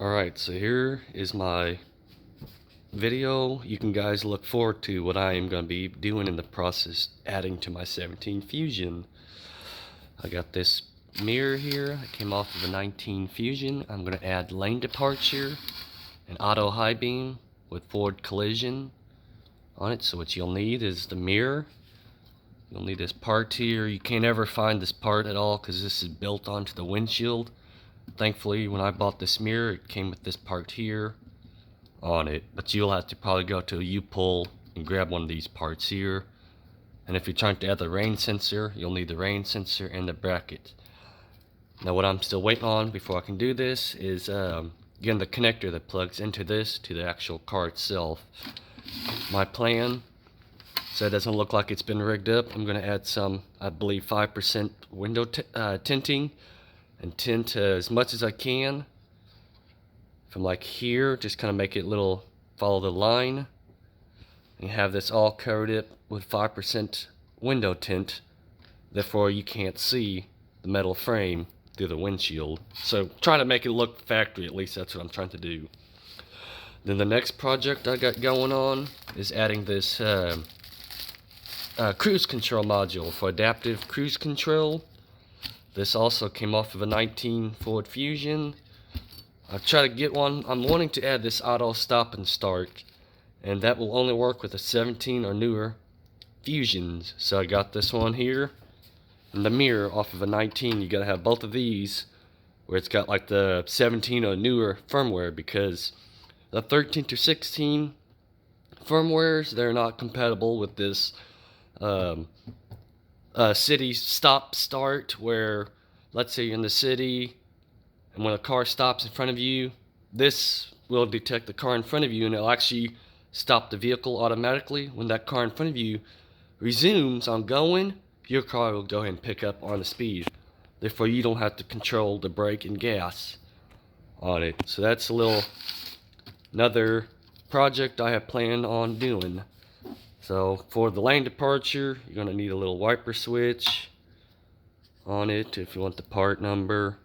Alright, so here is my video. You can guys look forward to what I am going to be doing in the process adding to my 17 Fusion. I got this mirror here. I came off of a 19 Fusion. I'm going to add lane departure and auto high beam with forward collision on it. So what you'll need is the mirror. You'll need this part here. You can't ever find this part at all because this is built onto the windshield. Thankfully, when I bought this mirror, it came with this part here on it, but you'll have to probably go to a U-Pull and grab one of these parts here. And if you're trying to add the rain sensor, you'll need the rain sensor and the bracket. Now what I'm still waiting on before I can do this is getting the connector that plugs into this to the actual car itself. My plan, so it doesn't look like it's been rigged up, I'm going to add some, I believe 5% window tinting and tint as much as I can from like here, just kind of make it little, follow the line, and have this all covered up with 5% window tint, therefore you can't see the metal frame through the windshield. So trying to make it look factory, at least that's what I'm trying to do. Then the next project I got going on is adding this cruise control module for adaptive cruise control. This also came off of a 19 Ford Fusion. I'll try to get one. I'm wanting to add this auto stop and start, and that will only work with a 17 or newer Fusions. So I got this one here, and the mirror off of a 19. You gotta have both of these where it's got like the 17 or newer firmware, because the 13 to 16 firmwares, they're not compatible with this city stop start, where let's say you're in the city and when a car stops in front of you, this will detect the car in front of you and it'll actually stop the vehicle automatically. When that car in front of you resumes on going, your car will go ahead and pick up on the speed. Therefore you don't have to control the brake and gas on it. So that's another project I have planned on doing. So for the lane departure, you're going to need a little wiper switch on it. If you want the part number,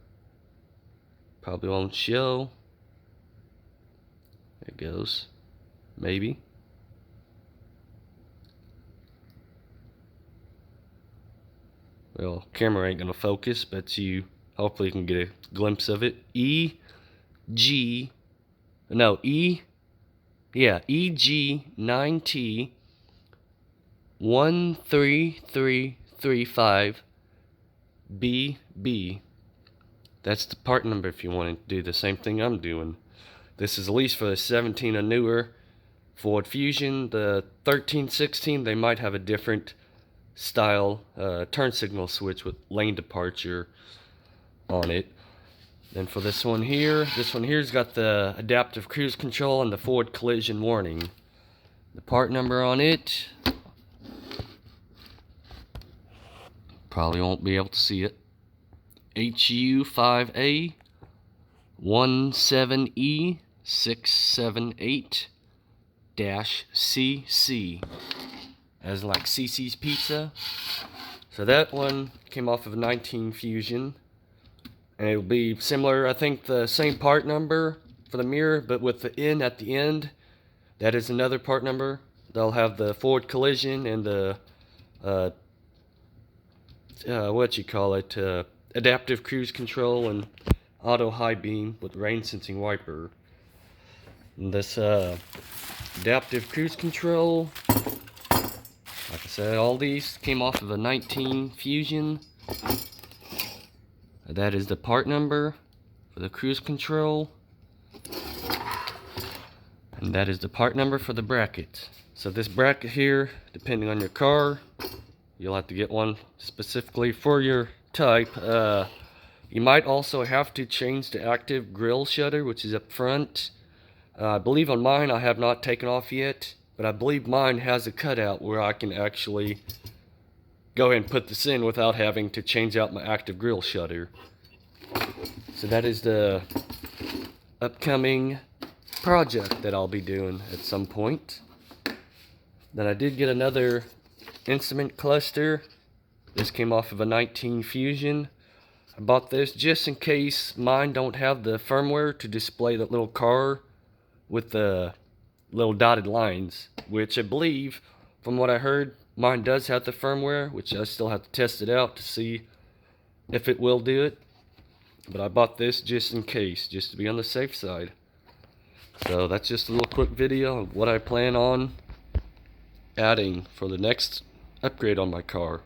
probably won't show. There it goes. Maybe. Well, camera ain't going to focus, but you hopefully can get a glimpse of it. EG9T 13335BB. That's the part number if you want to do the same thing I'm doing. This is at least for the 17 or newer Ford Fusion. The 13, 16, they might have a different style turn signal switch with lane departure on it. Then for this one here's got the adaptive cruise control and the forward collision warning. The part number on it, probably won't be able to see it. HU5A 17E678-CC, as like CC's Pizza. So that one came off of a 19 Fusion, and it'll be similar, I think the same part number for the mirror, but with the N at the end. That is another part number. They'll have the forward collision and the adaptive cruise control and auto high beam with rain sensing wiper. And this adaptive cruise control, like I said, all these came off of a 19 Fusion. That is the part number for the cruise control, and that is the part number for the bracket. So this bracket here, depending on your car, you'll have to get one specifically for your type. You might also have to change the active grille shutter, which is up front. I believe on mine I have not taken off yet, but I believe mine has a cutout where I can actually go ahead and put this in without having to change out my active grille shutter. So that is the upcoming project that I'll be doing at some point. Then I did get another instrument cluster. This came off of a 19 Fusion. I bought this just in case mine don't have the firmware to display that little car with the little dotted lines, which I believe, from what I heard, mine does have the firmware, which I still have to test it out to see if it will do it. But I bought this just in case, just to be on the safe side. So that's just a little quick video of what I plan on adding for the next upgrade on my car.